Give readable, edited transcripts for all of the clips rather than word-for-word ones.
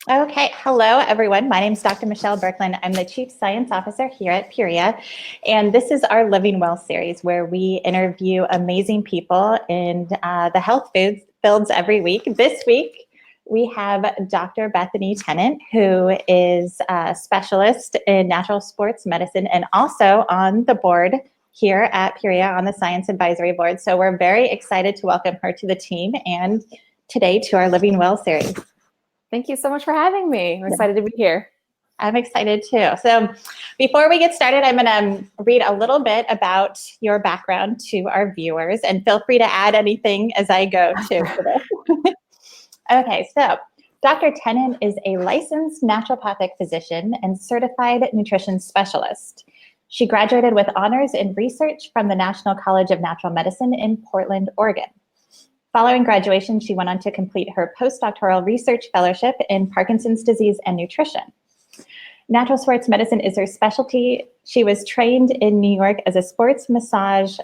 Okay, hello everyone. My name is Dr. Michele Burklund. I'm the Chief Science Officer here at Puriya, and this is our Living Well series where we interview amazing people in the health fields every week. This week, we have Dr. Bethany Tennant, who is a specialist in natural sports medicine and also on the board here at Puriya on the Science Advisory Board. So we're very excited to welcome her to the team and today to our Living Well series. Thank you so much for having me. I'm excited to be here. I'm excited too. So before we get started, I'm going to read a little bit about your background to our viewers, and feel free to add anything as I go too. Okay, so Dr. Tennant is a licensed naturopathic physician and certified nutrition specialist. She graduated with honors in research from the National College of Natural Medicine in Portland, Oregon. Following graduation, she went on to complete her postdoctoral research fellowship in Parkinson's disease and nutrition. Natural sports medicine is her specialty. She was trained in New York as a sports massage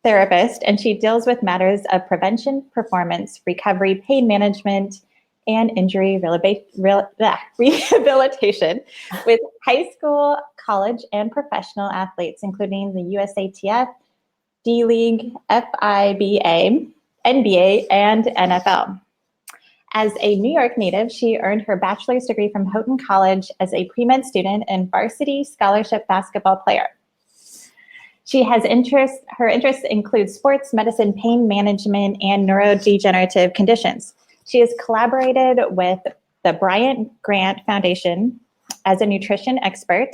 therapist, and she deals with matters of prevention, performance, recovery, pain management, and injury rehabilitation with high school, college, and professional athletes, including the USATF, D-League, FIBA, NBA, and NFL. As a New York native, she earned her bachelor's degree from Houghton College as a pre-med student and varsity scholarship basketball player. She has her interests include sports medicine, pain management, and neurodegenerative conditions. She has collaborated with the Bryant Grant Foundation as a nutrition expert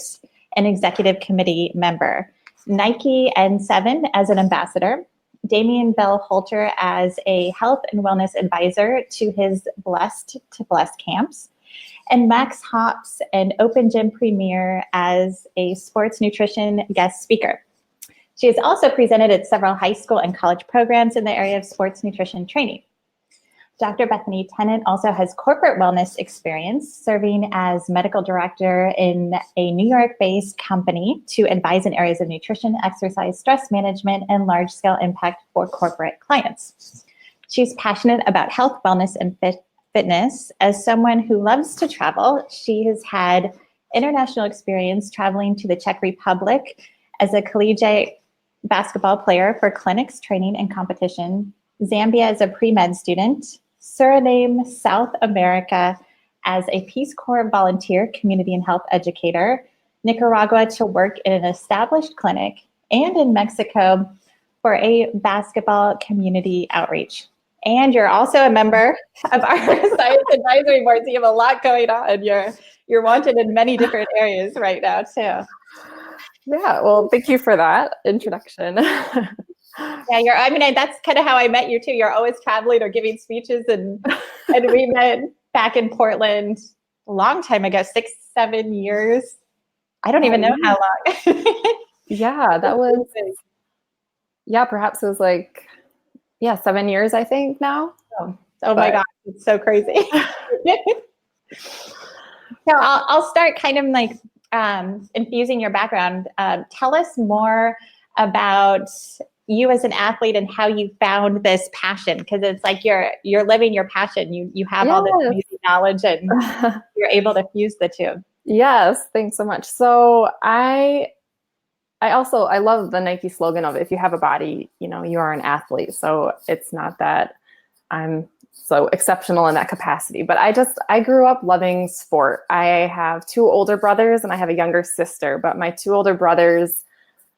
and executive committee member, Nike N7 as an ambassador, Damian Bell Holter as a health and wellness advisor to his Blessed to Blessed camps, and Max Hops and Open Gym Premier as a sports nutrition guest speaker. She has also presented at several high school and college programs in the area of sports nutrition training. Dr. Bethany Tennant also has corporate wellness experience, serving as medical director in a New York-based company to advise in areas of nutrition, exercise, stress management, and large-scale impact for corporate clients. She's passionate about health, wellness, and fitness. As someone who loves to travel, she has had international experience traveling to the Czech Republic as a collegiate basketball player for clinics, training, and competition, Zambia as a pre-med student, Suriname, South America as a Peace Corps volunteer, community and health educator, Nicaragua to work in an established clinic, and in Mexico for a basketball community outreach. And you're also a member of our Science Advisory Board, so you have a lot going on. You're wanted in many different areas right now too. Yeah, well, thank you for that introduction. Yeah, that's kind of how I met you too. You're always traveling or giving speeches, and we met back in Portland a long time ago, 6-7 years. I don't even know how long. Yeah, that was, perhaps it was 7 years, I think now. Oh my gosh, it's so crazy. So I'll start kind of infusing your background. Tell us more about you as an athlete and how you found this passion, because it's like you're living your passion. You have all this amazing knowledge, and you're able to fuse the two. Yes, thanks so much. So I love the Nike slogan of, if you have a body, you are an athlete. So it's not that I'm so exceptional in that capacity, but I grew up loving sport. I have 2 older brothers and I have a younger sister, but my 2 older brothers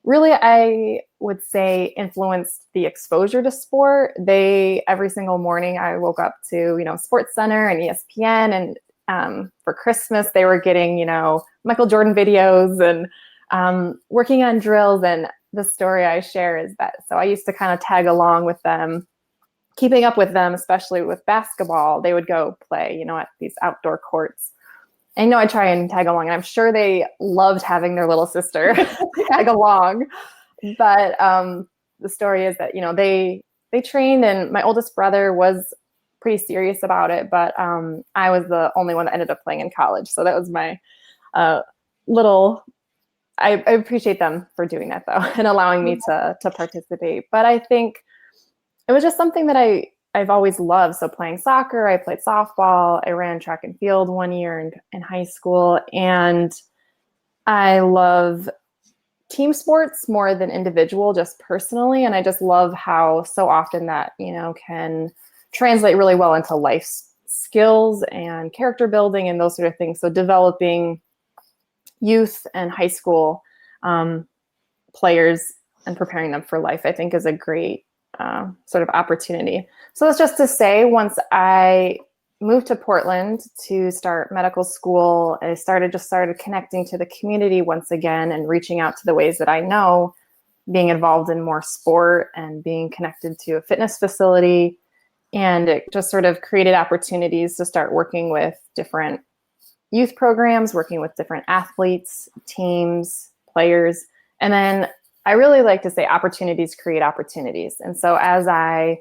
really, I would say, influenced the exposure to sport. Every single morning I woke up to, Sports Center and ESPN, and for Christmas they were getting, Michael Jordan videos and working on drills. And the story I share is that, so I used to kind of tag along with them, keeping up with them, especially with basketball. They would go play, at these outdoor courts. I know I try and tag along, and I'm sure they loved having their little sister tag along. But the story is that, they trained, and my oldest brother was pretty serious about it, but I was the only one that ended up playing in college. So that was my I appreciate them for doing that though, and allowing me to participate. But I think it was just something that I I've always loved. So playing soccer, I played softball, I ran track and field one year in high school, and I love team sports more than individual, just personally. And I just love how so often that, can translate really well into life skills and character building and those sort of things. So developing youth and high school players and preparing them for life, I think, is a great sort of opportunity. So that's just to say, once I moved to Portland to start medical school, I started connecting to the community once again and reaching out to the ways that I know, being involved in more sport and being connected to a fitness facility. And it just sort of created opportunities to start working with different youth programs, working with different athletes, teams, players. And then I really like to say opportunities create opportunities. And so as I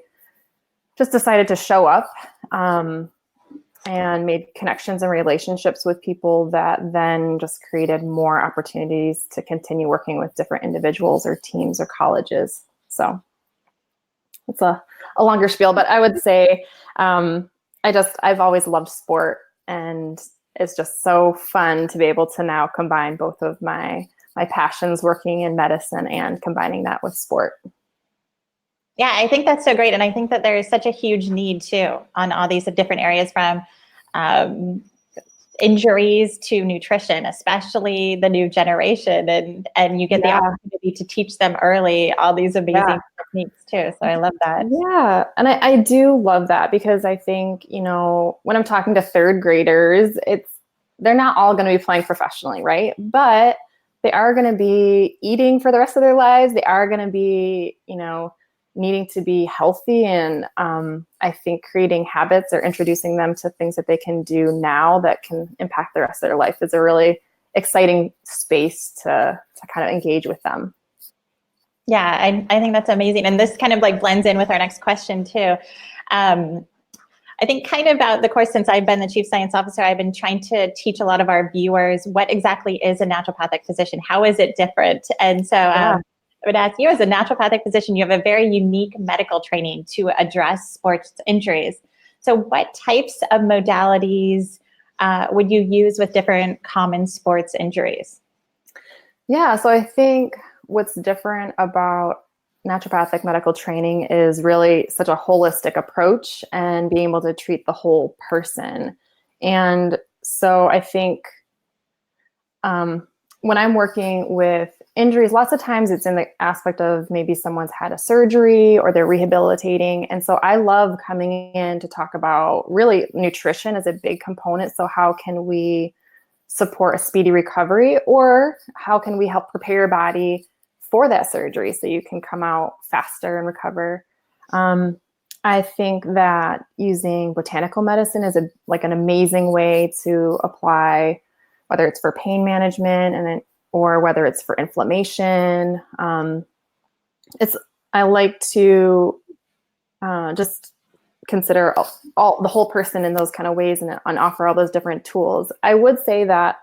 just decided to show up and made connections and relationships with people, that then just created more opportunities to continue working with different individuals or teams or colleges. So it's a longer spiel, but I would say I've always loved sport, and it's just so fun to be able to now combine both of my passions, working in medicine and combining that with sport. Yeah, I think that's so great. And I think that there is such a huge need too on all these different areas, from injuries to nutrition, especially the new generation. And you get the opportunity to teach them early all these amazing techniques too. So I love that. Yeah. And I do love that, because I think, when I'm talking to third graders, they're not all going to be playing professionally, right? But they are going to be eating for the rest of their lives. They are going to be, needing to be healthy. And I think creating habits or introducing them to things that they can do now that can impact the rest of their life is a really exciting space to kind of engage with them. Yeah, I think that's amazing. And this kind of like blends in with our next question too. I think kind of about the course, since I've been the chief science officer, I've been trying to teach a lot of our viewers what exactly is a naturopathic physician. How is it different? And so I would ask you, as a naturopathic physician, you have a very unique medical training to address sports injuries. So what types of modalities would you use with different common sports injuries? Yeah, so I think what's different about naturopathic medical training is really such a holistic approach and being able to treat the whole person. And so I think when I'm working with injuries, lots of times it's in the aspect of maybe someone's had a surgery or they're rehabilitating. And so I love coming in to talk about really nutrition as a big component. So how can we support a speedy recovery, or how can we help prepare your body for that surgery so you can come out faster and recover? I think that using botanical medicine is an amazing way to apply, whether it's for pain management or whether it's for inflammation. I like to just consider the whole person in those kind of ways and offer all those different tools. I would say that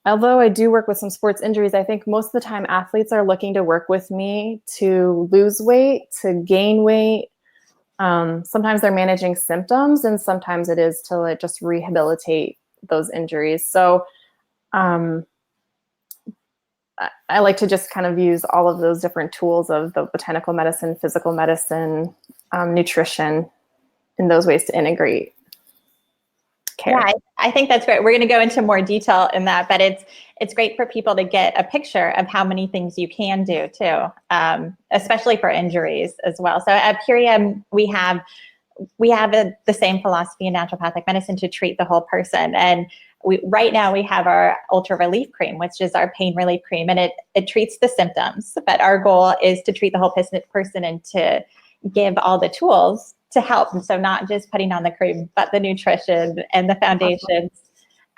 although I do work with some sports injuries, I think most of the time athletes are looking to work with me to lose weight, to gain weight. Sometimes they're managing symptoms, and sometimes it is to just rehabilitate those injuries. So I like to just kind of use all of those different tools of the botanical medicine, physical medicine, nutrition, in those ways to integrate care. Yeah, I think that's great. We're going to go into more detail in that, but it's great for people to get a picture of how many things you can do too, especially for injuries as well. So at Puriya, we have the same philosophy in naturopathic medicine to treat the whole person. And right now we have our Ultra Relief Cream, which is our pain relief cream, and it treats the symptoms. But our goal is to treat the whole person and to give all the tools to help. And so not just putting on the cream, but the nutrition and the foundations.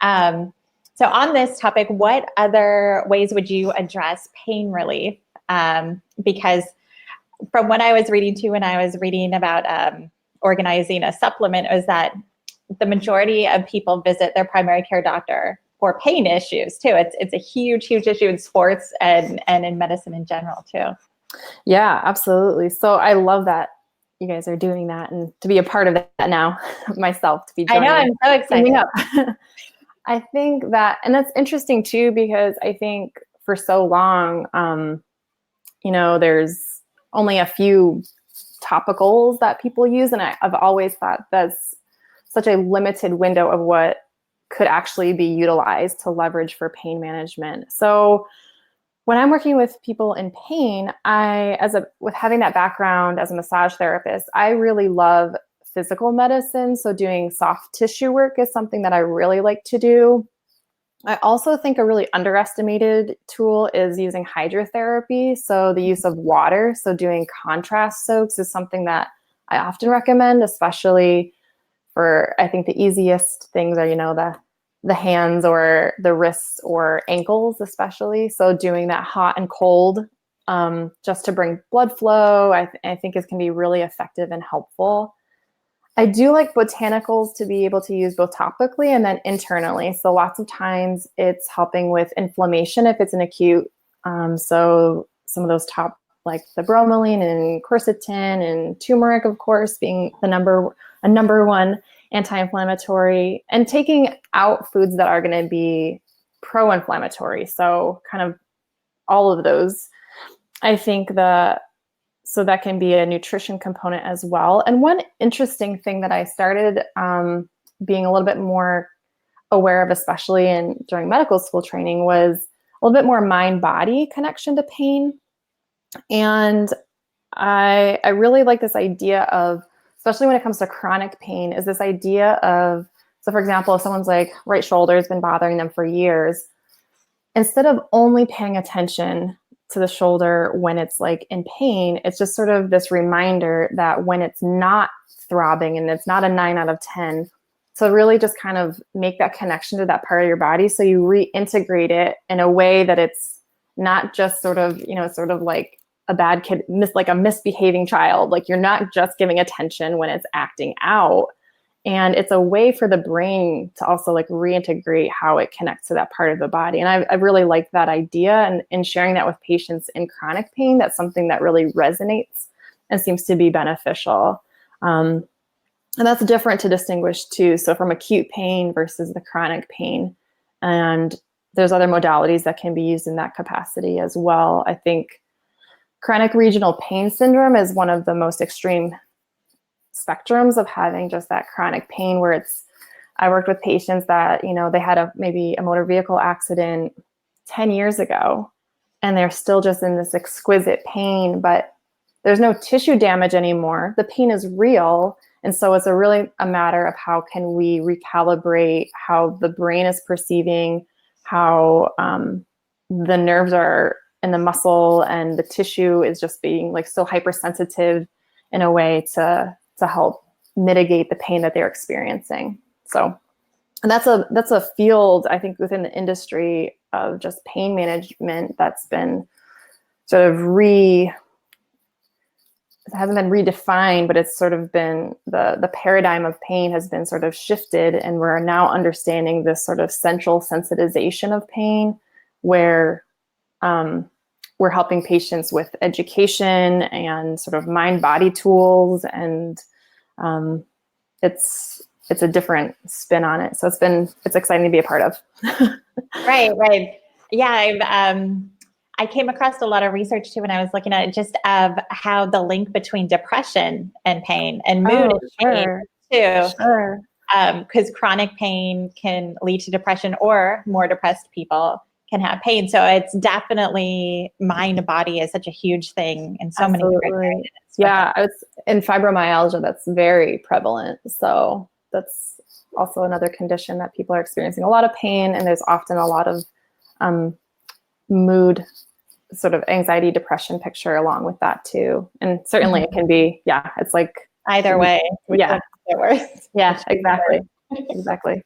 So on this topic, what other ways would you address pain relief? Because from what I was reading too, when I was reading about organizing a supplement, was that the majority of people visit their primary care doctor for pain issues too. It's a huge, huge issue in sports and in medicine in general too. Yeah, absolutely. So I love that you guys are doing that and to be a part of that now myself, to be I joining. know, I'm so excited. Up. I think that, and that's interesting too, because I think for so long, there's only a few topicals that people use. And I've always thought that's such a limited window of what could actually be utilized to leverage for pain management. So when I'm working with people in pain, with having that background as a massage therapist, I really love physical medicine. So doing soft tissue work is something that I really like to do. I also think a really underestimated tool is using hydrotherapy. So the use of water, so doing contrast soaks is something that I often recommend, especially for, I think the easiest things are, the hands or the wrists or ankles, especially. So doing that hot and cold, just to bring blood flow, I think can be really effective and helpful. I do like botanicals to be able to use both topically and then internally. So lots of times it's helping with inflammation if it's an acute. So some of those like the bromelain and quercetin and turmeric, of course, being a number one anti-inflammatory, and taking out foods that are going to be pro-inflammatory. So kind of all of those. I think so that can be a nutrition component as well. And one interesting thing that I started being a little bit more aware of, especially during medical school training, was a little bit more mind-body connection to pain. And I really like this idea of, especially when it comes to chronic pain, is this idea of, so for example, if someone's like right shoulder has been bothering them for years, instead of only paying attention to the shoulder when it's like in pain, it's just sort of this reminder that when it's not throbbing and it's not a 9 out of 10, so really just kind of make that connection to that part of your body. So you reintegrate it in a way that it's not just sort of like a bad kid, like a misbehaving child. Like you're not just giving attention when it's acting out. And it's a way for the brain to also like reintegrate how it connects to that part of the body. And I really like that idea, and in sharing that with patients in chronic pain, that's something that really resonates and seems to be beneficial. And that's different to distinguish too. So from acute pain versus the chronic pain. And there's other modalities that can be used in that capacity as well. I think chronic regional pain syndrome is one of the most extreme spectrums of having just that chronic pain, where I worked with patients that, they had maybe a motor vehicle accident 10 years ago, and they're still just in this exquisite pain, but there's no tissue damage anymore. The pain is real. And so it's really a matter of how can we recalibrate how the brain is perceiving, how the nerves are in the muscle and the tissue is just being like so hypersensitive in a way to help mitigate the pain that they're experiencing. So, and that's a field, I think, within the industry of just pain management that's been sort of it hasn't been redefined, but it's sort of been the paradigm of pain has been sort of shifted, and we're now understanding this sort of central sensitization of pain, where we're helping patients with education and sort of mind-body tools, and it's a different spin on it. So it's exciting to be a part of. Right. Yeah, I came across a lot of research too when I was looking at it, just of how the link between depression and pain and mood and pain too. Sure. Because chronic pain can lead to depression, or more depressed people can have pain. So it's definitely mind body is such a huge thing in so many different areas. Yeah, it's in fibromyalgia, that's very prevalent. So that's also another condition that people are experiencing a lot of pain, and there's often a lot of mood, sort of anxiety, depression picture along with that too. And certainly it can be, it's like either way. Yeah. Worse. Yeah, exactly. Exactly.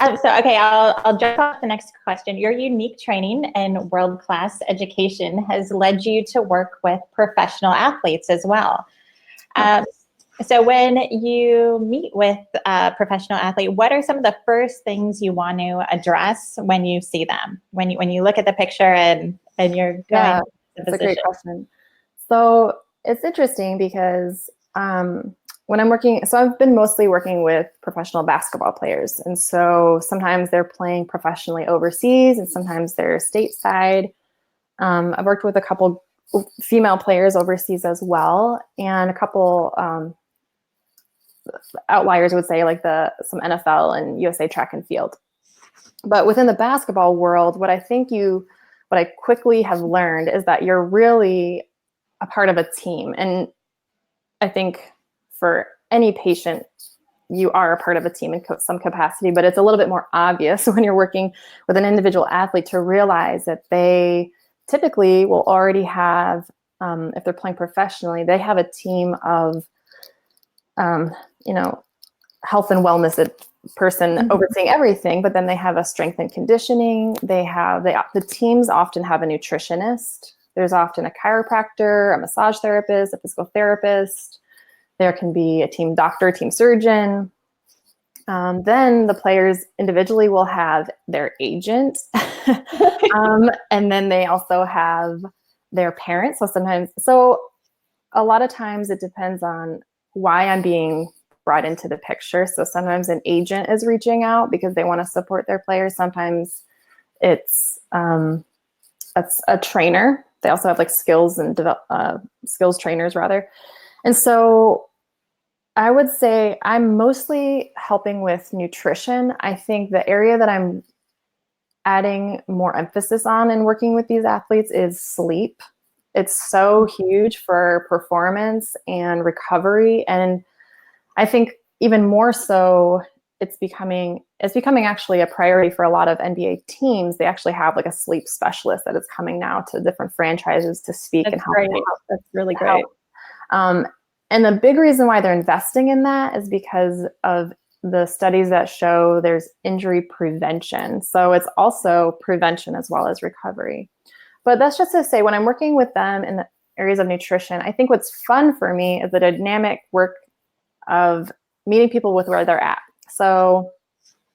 So, okay, I'll jump off the next question. Your unique training and world-class education has led you to work with professional athletes as well. So when you meet with a professional athlete, what are some of the first things you want to address when you see them? When you look at the picture and you're going That's a great question. So it's interesting because when I'm working, so I've been mostly working with professional basketball players. And so sometimes they're playing professionally overseas and sometimes they're stateside. I've worked with a couple female players overseas as well, and a couple outliers would say like some NFL and USA track and field. But within the basketball world, what I quickly have learned is that you're really a part of a team. And I think for any patient, you are a part of a team in some capacity, but it's a little bit more obvious when you're working with an individual athlete to realize that they typically will already have, if they're playing professionally, they have a team of, health and wellness person overseeing everything, but then they have a strength and conditioning. The teams often have a nutritionist. There's often a chiropractor, a massage therapist, a physical therapist. There can be a team doctor, team surgeon. Then the players individually will have their agent. And then they also have their parents. So a lot of times it depends on why I'm being brought into the picture. So sometimes an agent is reaching out because they want to support their players. Sometimes it's a trainer. They also have like skills trainers rather. And so I would say I'm mostly helping with nutrition. I think the area that I'm adding more emphasis on in working with these athletes is sleep. It's so huge for performance and recovery. And I think even more so, it's becoming actually a priority for a lot of NBA teams. They actually have like a sleep specialist that is coming now to different franchises to speak. That's and help. great. That's really great. And the big reason why they're investing in that is because of the studies that show there's injury prevention. So it's also prevention as well as recovery. But that's just to say, when I'm working with them in the areas of nutrition, I think what's fun for me is the dynamic work of meeting people with where they're at. So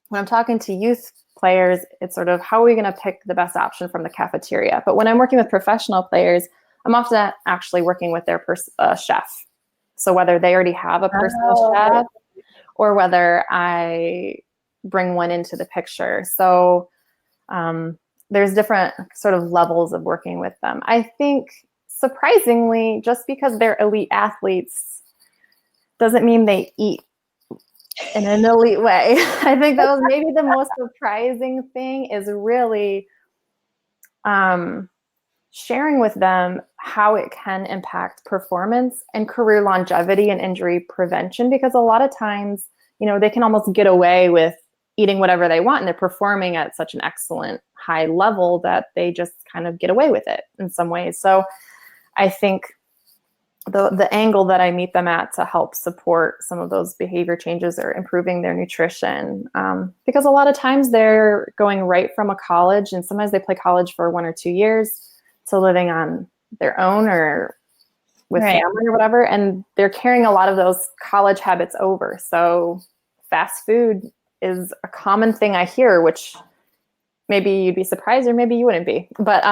when I'm talking to youth players, it's sort of how are we going to pick the best option from the cafeteria? But when I'm working with professional players, I'm often actually working with their chef. So whether they already have a personal chef or whether I bring one into the picture. So there's different sort of levels of working with them. I think surprisingly, just because they're elite athletes doesn't mean they eat in an elite way. I think that was maybe the most surprising thing, is really sharing with them how it can impact performance and career longevity and injury prevention. Because a lot of times, they can almost get away with eating whatever they want, and they're performing at such an excellent high level that they just kind of get away with it in some ways. So I think the angle that I meet them at to help support some of those behavior changes or improving their nutrition, because a lot of times they're going right from a college, and sometimes they play college for 1 or 2 years, to living on their own or with family or whatever, and they're carrying a lot of those college habits over. So fast food is a common thing I hear, which maybe you'd be surprised or maybe you wouldn't be. But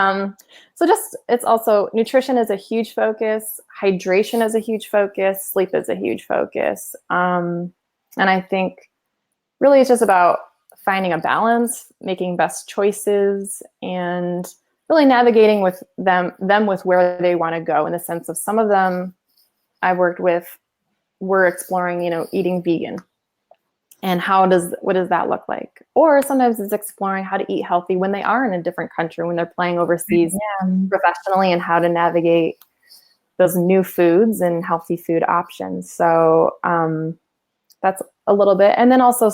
it's also, nutrition is a huge focus. Hydration is a huge focus. Sleep is a huge focus. And I think really it's just about finding a balance, making best choices, and really navigating with them with where they want to go, in the sense of some of them I've worked with were exploring, eating vegan. And what does that look like? Or sometimes it's exploring how to eat healthy when they are in a different country, when they're playing overseas professionally, and how to navigate those new foods and healthy food options. So that's a little bit. And then also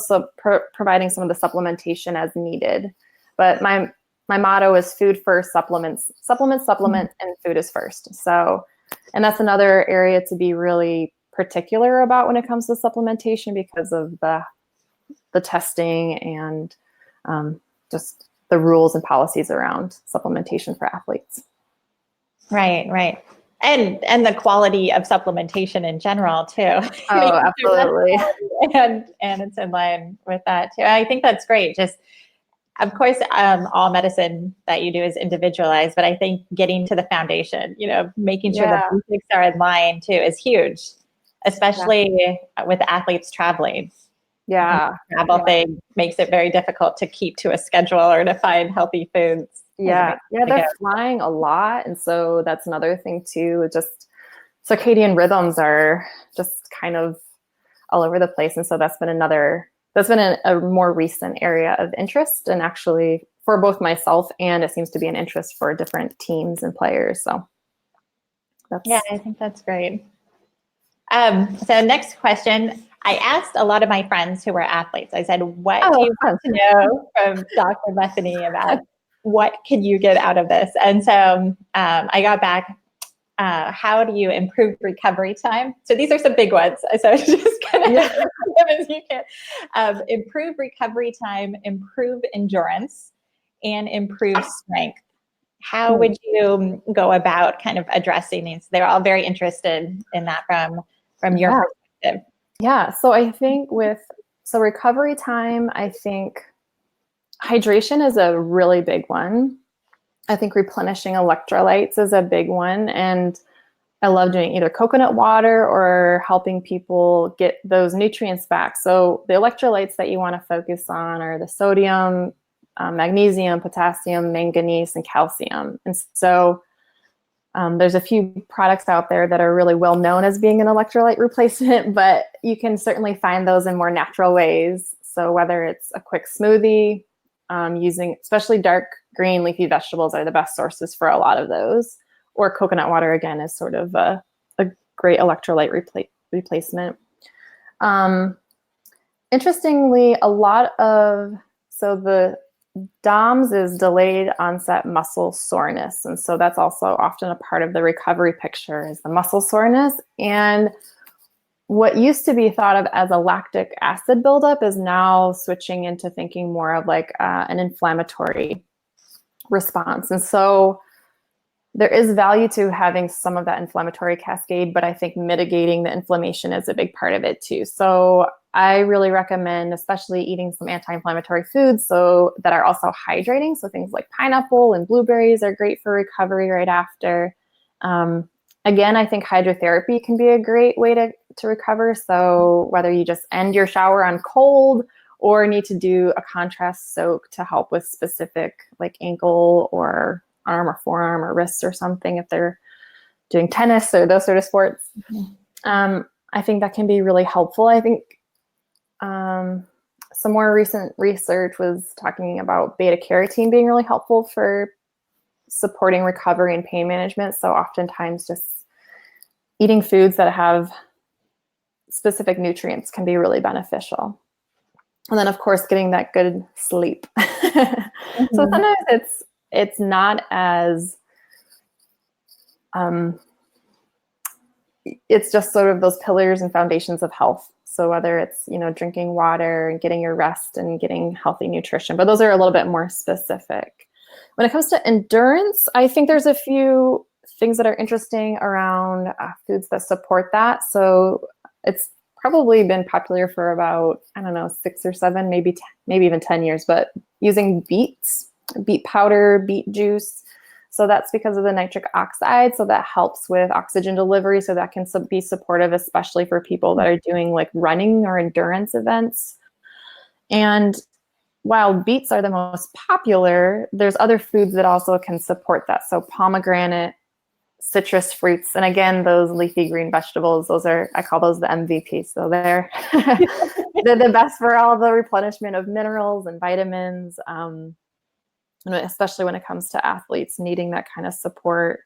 providing some of the supplementation as needed. But my motto is food first, supplement, and food is first. So, and that's another area to be really particular about when it comes to supplementation, because of the testing and just the rules and policies around supplementation for athletes. Right. And the quality of supplementation in general too. Oh, absolutely. And it's in line with that too. I think that's great. Just of course, all medicine that you do is individualized, but I think getting to the foundation, making sure that basics are in line too is huge, especially with athletes traveling. Yeah. The travel thing makes it very difficult to keep to a schedule or to find healthy foods. Yeah. They're flying a lot. And so that's another thing too, just circadian rhythms are just kind of all over the place. And so that's been a more recent area of interest, and actually for both myself, and it seems to be an interest for different teams and players. So I think that's great. So next question. I asked a lot of my friends who were athletes, I said, what do you want to know from Dr. Bethany about what can you get out of this? And so I got back, how do you improve recovery time? So these are some big ones. So just kind of as you can. Improve recovery time, improve endurance, and improve strength. How would you go about kind of addressing these? They're all very interested in that from your perspective. Yeah. So I think recovery time, I think hydration is a really big one. I think replenishing electrolytes is a big one. And I love doing either coconut water or helping people get those nutrients back. So the electrolytes that you want to focus on are the sodium, magnesium, potassium, manganese, and calcium. And so there's a few products out there that are really well known as being an electrolyte replacement, but you can certainly find those in more natural ways. So whether it's a quick smoothie, using especially dark green leafy vegetables are the best sources for a lot of those, or coconut water again is sort of a great electrolyte replacement. Interestingly, the DOMS is delayed onset muscle soreness. And so that's also often a part of the recovery picture is the muscle soreness. And what used to be thought of as a lactic acid buildup is now switching into thinking more of like an inflammatory response. And so there is value to having some of that inflammatory cascade, but I think mitigating the inflammation is a big part of it too. So I really recommend especially eating some anti-inflammatory foods so that are also hydrating. So things like pineapple and blueberries are great for recovery right after. Again, I think hydrotherapy can be a great way to recover. So whether you just end your shower on cold or need to do a contrast soak to help with specific like ankle or arm or forearm or wrists or something if they're doing tennis or those sort of sports. I think that can be really helpful. I think some more recent research was talking about beta carotene being really helpful for supporting recovery and pain management. So oftentimes just eating foods that have specific nutrients can be really beneficial. And then of course, getting that good sleep. So sometimes it's not as, it's just sort of those pillars and foundations of health. So whether it's, drinking water and getting your rest and getting healthy nutrition, but those are a little bit more specific. When it comes to endurance, I think there's a few things that are interesting around foods that support that. So it's probably been popular for about, 6 or 7, maybe even 10 years, but using beet powder, beet juice. So that's because of the nitric oxide. So that helps with oxygen delivery. So that can be supportive, especially for people that are doing like running or endurance events. And while beets are the most popular, there's other foods that also can support that. So pomegranate, citrus fruits, and again, those leafy green vegetables, I call those the MVP. So they're the best for all the replenishment of minerals and vitamins. Especially when it comes to athletes needing that kind of support,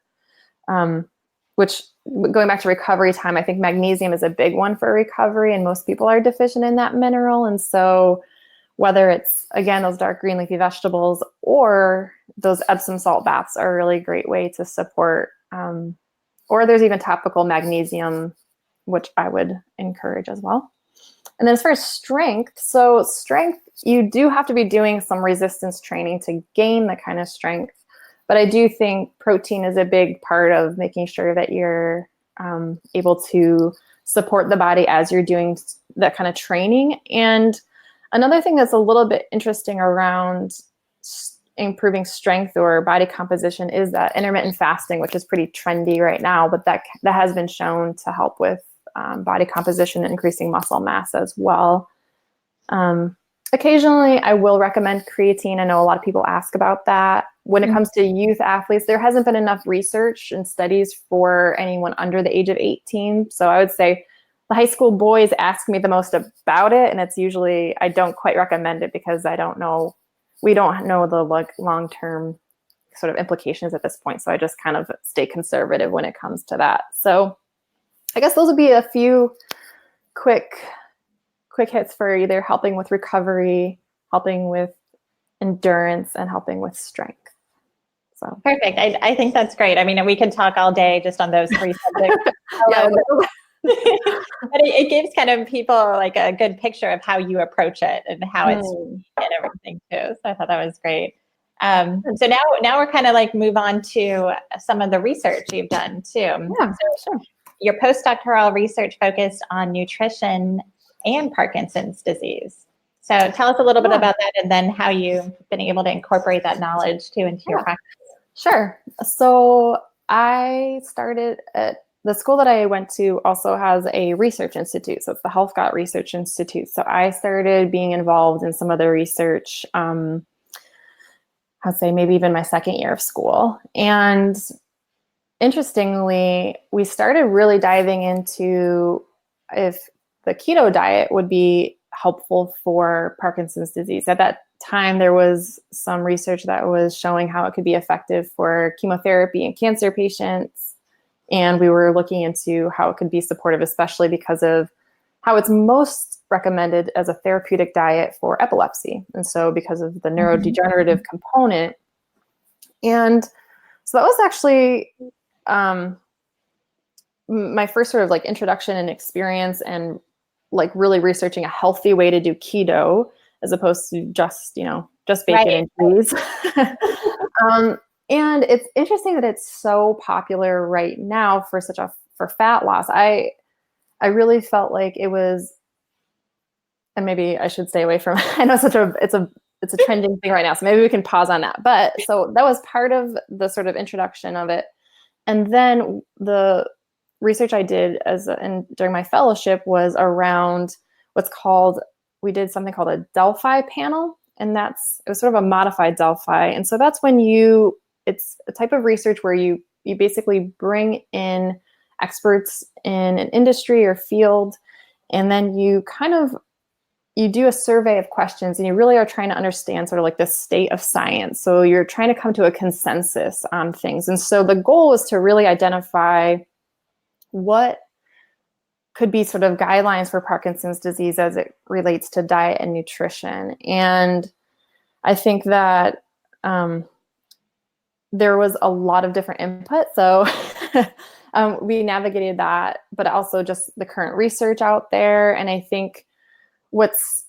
which going back to recovery time, I think magnesium is a big one for recovery, and most people are deficient in that mineral. And so whether it's, again, those dark green leafy vegetables or those Epsom salt baths are a really great way to support, or there's even topical magnesium, which I would encourage as well. And then as far as strength, you do have to be doing some resistance training to gain the kind of strength. But I do think protein is a big part of making sure that you're able to support the body as you're doing that kind of training. And another thing that's a little bit interesting around improving strength or body composition is that intermittent fasting, which is pretty trendy right now, but that has been shown to help with body composition and increasing muscle mass as well. Occasionally, I will recommend creatine. I know a lot of people ask about that. When it comes to youth athletes, there hasn't been enough research and studies for anyone under the age of 18. So I would say the high school boys ask me the most about it, and it's usually, I don't quite recommend it because we don't know the long-term sort of implications at this point. So I just kind of stay conservative when it comes to that. So I guess those would be a few quick hits for either helping with recovery, helping with endurance, and helping with strength. So perfect. I think that's great. I mean, we can talk all day just on those 3 subjects. yeah. But it gives kind of people like a good picture of how you approach it and how it's and everything too. So I thought that was great. So now we're kind of like move on to some of the research you've done too. Yeah, so sure. Your postdoctoral research focused on nutrition and Parkinson's disease. So tell us a little bit about that, and then how you've been able to incorporate that knowledge too into your practice. Sure. So I started at the school that I went to also has a research institute. So it's the Health Gut Research Institute. So I started being involved in some of the research, I'd say maybe even my second year of school. And interestingly, we started really diving into if the keto diet would be helpful for Parkinson's disease. At that time, there was some research that was showing how it could be effective for chemotherapy in cancer patients. And we were looking into how it could be supportive, especially because of how it's most recommended as a therapeutic diet for epilepsy. And so because of the neurodegenerative component. And so that was actually my first sort of like introduction and experience and like really researching a healthy way to do keto as opposed to just bacon and cheese. And it's interesting that it's so popular right now for fat loss. I really felt like it was, and maybe I should stay away from, I know it's a trending thing right now, so maybe we can pause on that. But so that was part of the sort of introduction of it. And then the research I did during my fellowship was around we did something called a Delphi panel. And it was sort of a modified Delphi. And so that's when it's a type of research where you basically bring in experts in an industry or field, and then you do a survey of questions, and you really are trying to understand sort of like the state of science. So you're trying to come to a consensus on things. And so the goal was to really identify what could be sort of guidelines for Parkinson's disease as it relates to diet and nutrition. And I think that there was a lot of different input. So we navigated that, but also just the current research out there. And I think what's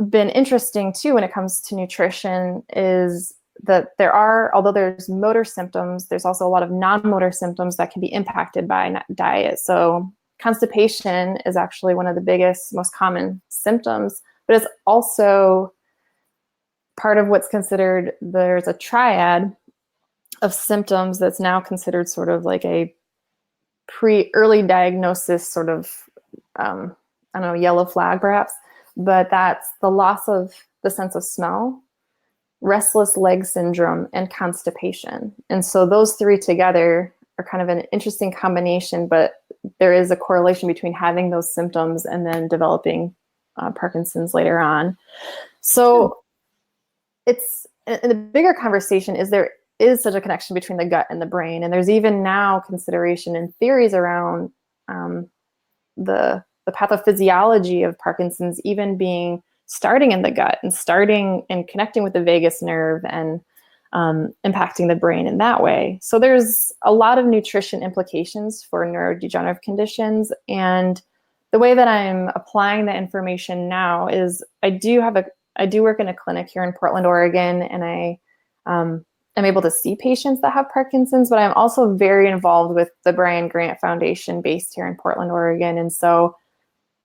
been interesting too when it comes to nutrition is that although there's motor symptoms, there's also a lot of non-motor symptoms that can be impacted by diet. So constipation is actually one of the biggest, most common symptoms, but it's also part of what's considered, there's a triad of symptoms that's now considered sort of like a early diagnosis sort of, yellow flag perhaps, but that's the loss of the sense of smell, restless leg syndrome, and constipation. And so those 3 together are kind of an interesting combination, but there is a correlation between having those symptoms and then developing Parkinson's later on. So it's, in the bigger conversation there is such a connection between the gut and the brain. And there's even now consideration and theories around the pathophysiology of Parkinson's even being starting in the gut and starting and connecting with the vagus nerve and impacting the brain in that way. So there's a lot of nutrition implications for neurodegenerative conditions. And the way that I'm applying the information now is I do work in a clinic here in Portland, Oregon, and I am able to see patients that have Parkinson's, but I'm also very involved with the Brian Grant Foundation based here in Portland, Oregon. And so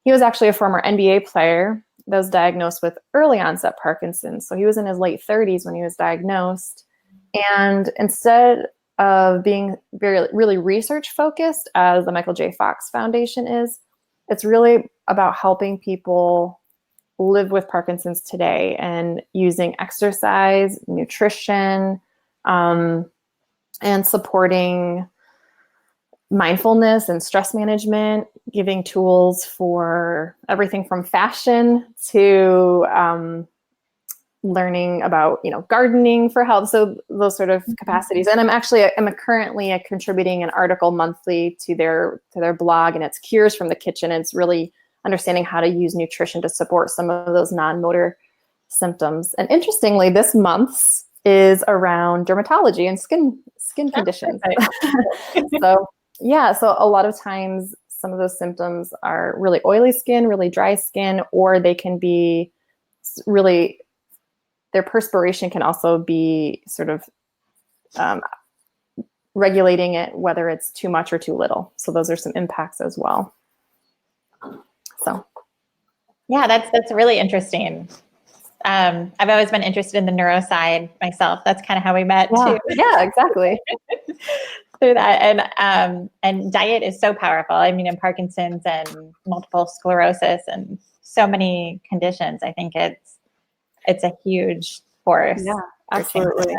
he was actually a former NBA player was diagnosed with early onset Parkinson's. So he was in his late 30s when he was diagnosed. And instead of being really research focused, as the Michael J. Fox Foundation is, it's really about helping people live with Parkinson's today and using exercise, nutrition, and supporting mindfulness and stress management, giving tools for everything from fashion to learning about, gardening for health. So those sort of capacities. And I'm currently contributing an article monthly to their blog, and it's Cures from the Kitchen. And it's really understanding how to use nutrition to support some of those non-motor symptoms. And interestingly, this month's is around dermatology and skin conditions. So a lot of times some of those symptoms are really oily skin, really dry skin, or they can be really, their perspiration can also be sort of regulating it, whether it's too much or too little. So those are some impacts as well. So, yeah, that's really interesting. I've always been interested in the neuro side myself. That's kind of how we met too. Yeah, exactly. Through that, and diet is so powerful. I mean, in Parkinson's and multiple sclerosis and so many conditions, I think it's a huge force. Yeah, absolutely.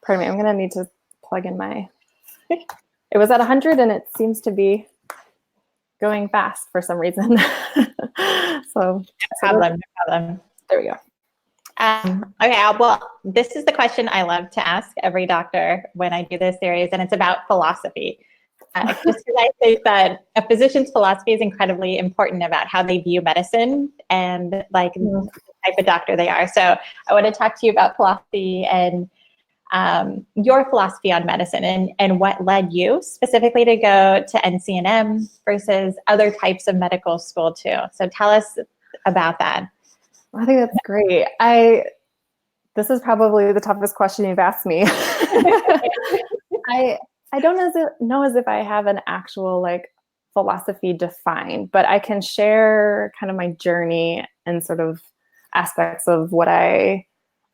Pardon me, I'm gonna need to plug in my. It was at 100, and it seems to be going fast for some reason. No problem. There we go. Okay, well, this is the question I love to ask every doctor when I do this series, and it's about philosophy. Just because I think that a physician's philosophy is incredibly important about how they view medicine and the type of doctor they are. So I want to talk to you about philosophy and your philosophy on medicine and what led you specifically to go to NCNM versus other types of medical school too. So tell us about that. I think that's great. This is probably the toughest question you've asked me. I don't know as if I have an actual philosophy defined, but I can share kind of my journey and sort of aspects of what I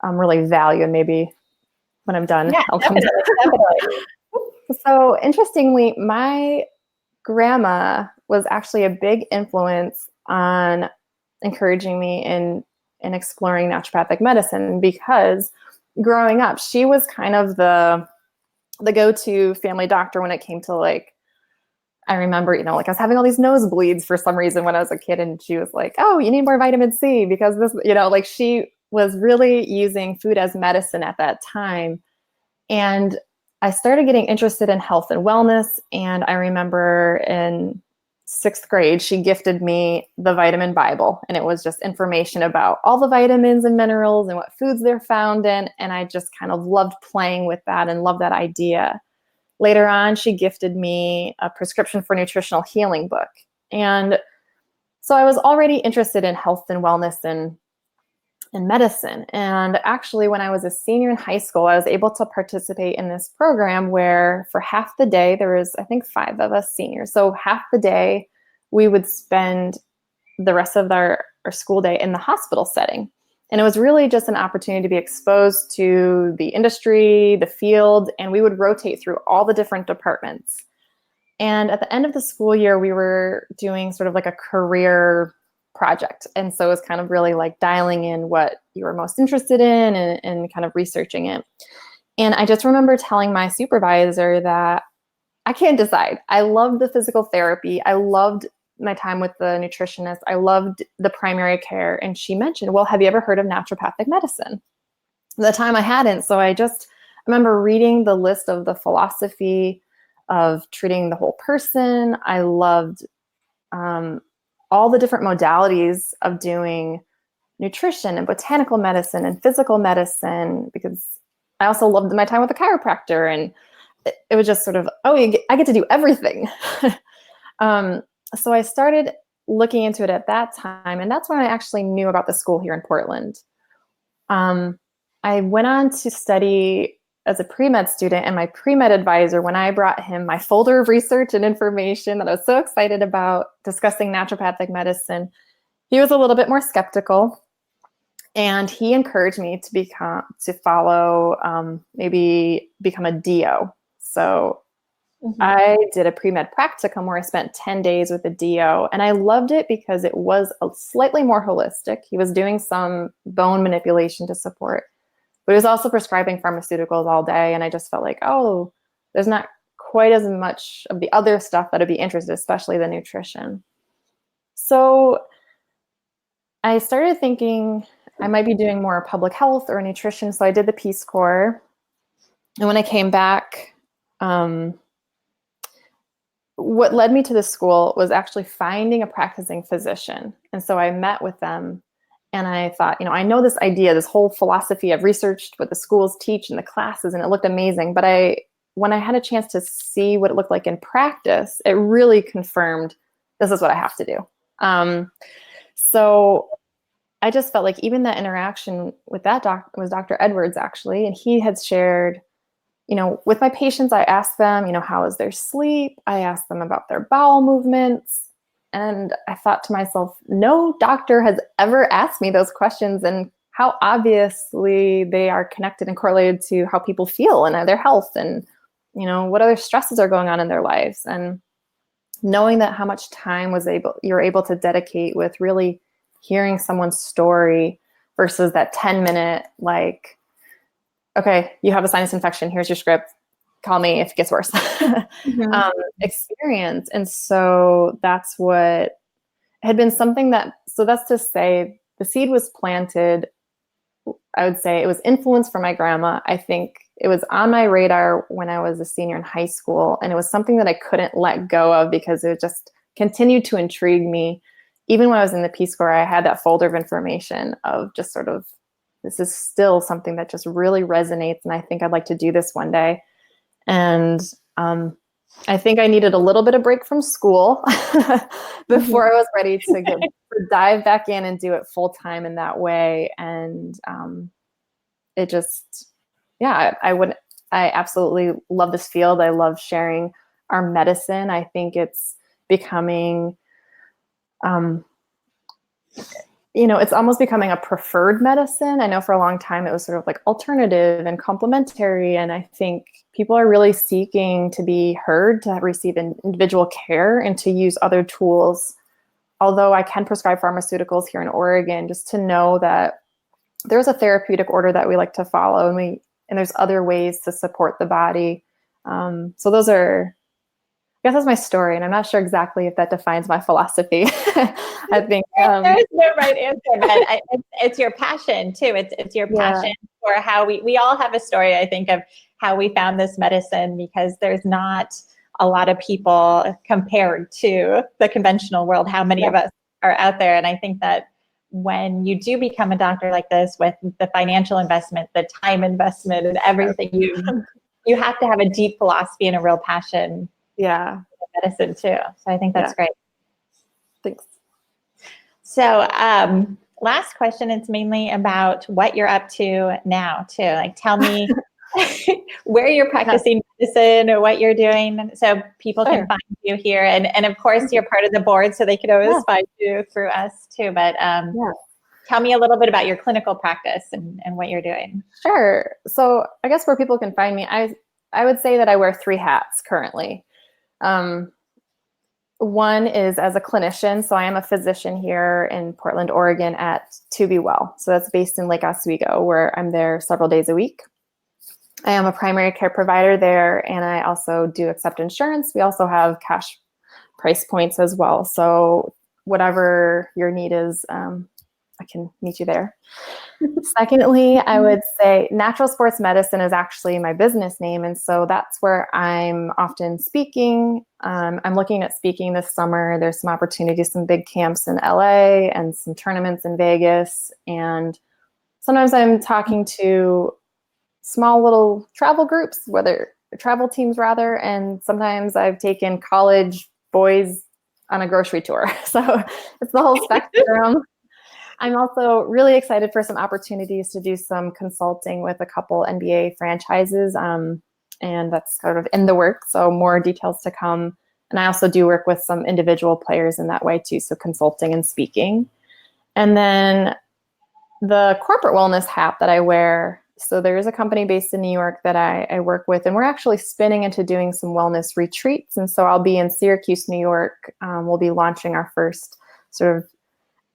really value, and maybe when I'm done, I'll come to it. So interestingly, my grandma was actually a big influence on encouraging me in exploring naturopathic medicine, because growing up, she was kind of the go-to family doctor when it came to I remember, I was having all these nosebleeds for some reason when I was a kid, and she was like, "Oh, you need more vitamin C because this," she was really using food as medicine at that time. And I started getting interested in health and wellness. And I remember in 6th grade, she gifted me the Vitamin Bible, and it was just information about all the vitamins and minerals and what foods they're found in. And I just kind of loved playing with that and loved that idea. Later on, she gifted me a prescription for nutritional healing book. And so I was already interested in health and wellness and medicine. And actually, when I was a senior in high school, I was able to participate in this program where for half the day, there was, I think, 5 of us seniors. So half the day, we would spend the rest of our school day in the hospital setting. And it was really just an opportunity to be exposed to the industry, the field, and we would rotate through all the different departments. And at the end of the school year, we were doing sort of a career project. And so it was kind of really dialing in what you were most interested in and kind of researching it. And I just remember telling my supervisor that I can't decide. I loved the physical therapy. I loved my time with the nutritionist. I loved the primary care. And she mentioned, "Well, have you ever heard of naturopathic medicine?" At the time I hadn't. So I remember reading the list of the philosophy of treating the whole person. I loved all the different modalities of doing nutrition and botanical medicine and physical medicine, because I also loved my time with the chiropractor, and it was just sort of, I get to do everything. So I started looking into it at that time, and that's when I actually knew about the school here in Portland. I went on to study as a pre-med student, and my pre-med advisor, when I brought him my folder of research and information that I was so excited about discussing naturopathic medicine, he was a little bit more skeptical, and he encouraged me to follow, maybe become a DO. So I did a pre-med practicum where I spent 10 days with a DO, and I loved it because it was a slightly more holistic. He was doing some bone manipulation to support, but he was also prescribing pharmaceuticals all day. And I just felt like, oh, there's not quite as much of the other stuff that I'd be interested, especially the nutrition. So I started thinking I might be doing more public health or nutrition. So I did the Peace Corps. And when I came back, what led me to the school was actually finding a practicing physician. And so I met with them, and I thought, I know this idea, this whole philosophy. I've researched what the schools teach in the classes, and it looked amazing. But when I had a chance to see what it looked like in practice, it really confirmed this is what I have to do. So I just felt like even that interaction with that was Dr. Edwards, actually, and he had shared, with my patients, I asked them, how is their sleep? I asked them about their bowel movements. And I thought to myself, no doctor has ever asked me those questions, and how obviously they are connected and correlated to how people feel and their health, and, what other stresses are going on in their lives. And knowing that how much time you're able to dedicate with really hearing someone's story versus that 10-minute, like, okay, you have a sinus infection, here's your script, call me if it gets worse, experience. And so that's what had been something so that's to say the seed was planted. I would say it was influenced from my grandma. I think it was on my radar when I was a senior in high school, and it was something that I couldn't let go of because it just continued to intrigue me. Even when I was in the Peace Corps, I had that folder of information of just sort of, this is still something that just really resonates, and I think I'd like to do this one day. And I think I needed a little bit of break from school before I was ready to dive back in and do it full time in that way. And it just, I absolutely love this field. I love sharing our medicine. I think it's becoming, it's almost becoming a preferred medicine. I know for a long time it was sort of like alternative and complementary. And I think people are really seeking to be heard, to receive individual care, and to use other tools. Although I can prescribe pharmaceuticals here in Oregon, just to know that there's a therapeutic order that we like to follow, and there's other ways to support the body. So those are, I guess that's my story, and I'm not sure exactly if that defines my philosophy. I think there's no right answer, but it's your passion too. It's your passion for how we all have a story, I think, of how we found this medicine, because there's not a lot of people compared to the conventional world, how many of us are out there. And I think that when you do become a doctor like this, with the financial investment, the time investment, and everything, you have to have a deep philosophy and a real passion for medicine too. So I think that's great. Thanks. So last question, it's mainly about what you're up to now too. Like, tell me where you're practicing medicine or what you're doing, so people can find you here. And of course, you're part of the board, so they can always find you through us too. But tell me a little bit about your clinical practice and what you're doing. Sure. So I guess where people can find me, I would say that I wear 3 hats currently. One is as a clinician. So I am a physician here in Portland, Oregon at To Be Well. So that's based in Lake Oswego, where I'm there several days a week. I am a primary care provider there, and I also do accept insurance. We also have cash price points as well. So whatever your need is, I can meet you there. Secondly, I would say natural sports medicine is actually my business name. And so that's where I'm often speaking. I'm looking at speaking this summer. There's some opportunities, some big camps in LA and some tournaments in Vegas. And sometimes I'm talking to small little travel groups, travel teams rather. And sometimes I've taken college boys on a grocery tour. So it's the whole spectrum. I'm also really excited for some opportunities to do some consulting with a couple NBA franchises, and that's sort of in the works, so more details to come. And I also do work with some individual players in that way too, so consulting and speaking. And then the corporate wellness hat that I wear. So there's a company based in New York that I work with, and we're actually spinning into doing some wellness retreats. And so I'll be in Syracuse, New York. We'll be launching our first sort of,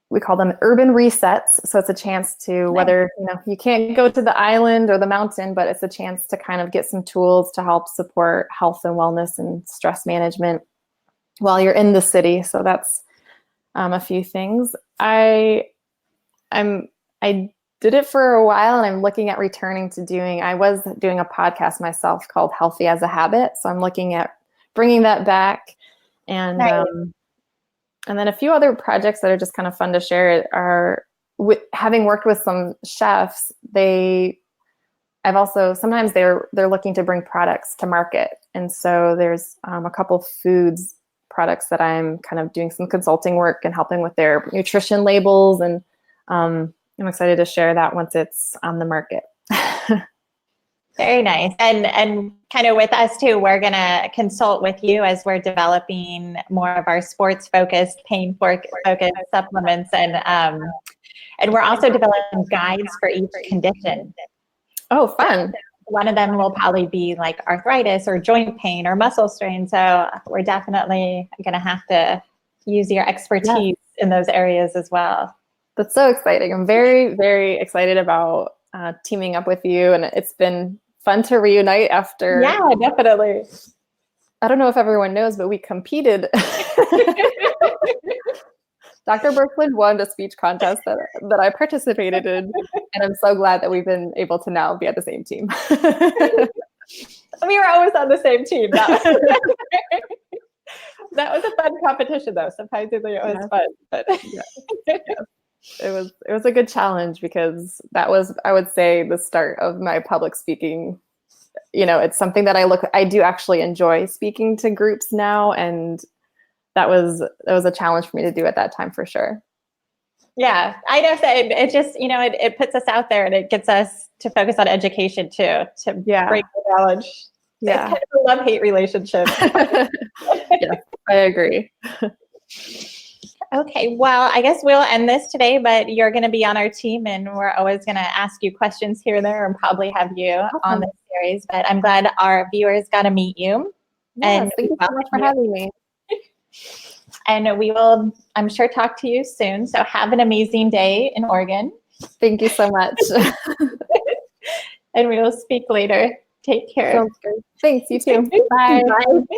we call them urban resets. So it's a chance to, whether, you can't go to the island or the mountain, but it's a chance to kind of get some tools to help support health and wellness and stress management while you're in the city. So that's a few things. I did it for a while, and I'm looking at returning to I was doing a podcast myself called Healthy as a Habit. So I'm looking at bringing that back. And and then a few other projects that are just kind of fun to share are having worked with some chefs. Sometimes they're looking to bring products to market. And so there's a couple foods products that I'm kind of doing some consulting work and helping with their nutrition labels. And I'm excited to share that once it's on the market. Very nice. And kind of with us too, we're going to consult with you as we're developing more of our sports focused, pain focused supplements. And we're also developing guides for each condition. Oh, fun. One of them will probably be like arthritis or joint pain or muscle strain. So we're definitely going to have to use your expertise in those areas as well. That's so exciting. I'm very, very excited about teaming up with you. And it's been fun to reunite after. Yeah, definitely. I don't know if everyone knows, but we competed. Dr. Burklund won a speech contest that I participated in. And I'm so glad that we've been able to now be at the same team. We were always on the same team. That was a fun competition, though. Surprisingly, it was fun. But It was a good challenge, because that was, I would say, the start of my public speaking. It's something that I do actually enjoy speaking to groups now, and that was a challenge for me to do at that time, for sure. Yeah, I know that it just, it puts us out there, and it gets us to focus on education too, to break the knowledge. Yeah. It's kind of a love-hate relationship. Yeah, I agree. Okay, well, I guess we'll end this today, but you're going to be on our team, and we're always going to ask you questions here and there, and probably have you on this series. But I'm glad our viewers got to meet you. Yes, and thank you so much for having me. And we will, I'm sure, talk to you soon. So have an amazing day in Oregon. Thank you so much. And we will speak later. Take care. Sounds good. Thanks, you too. Bye. Bye.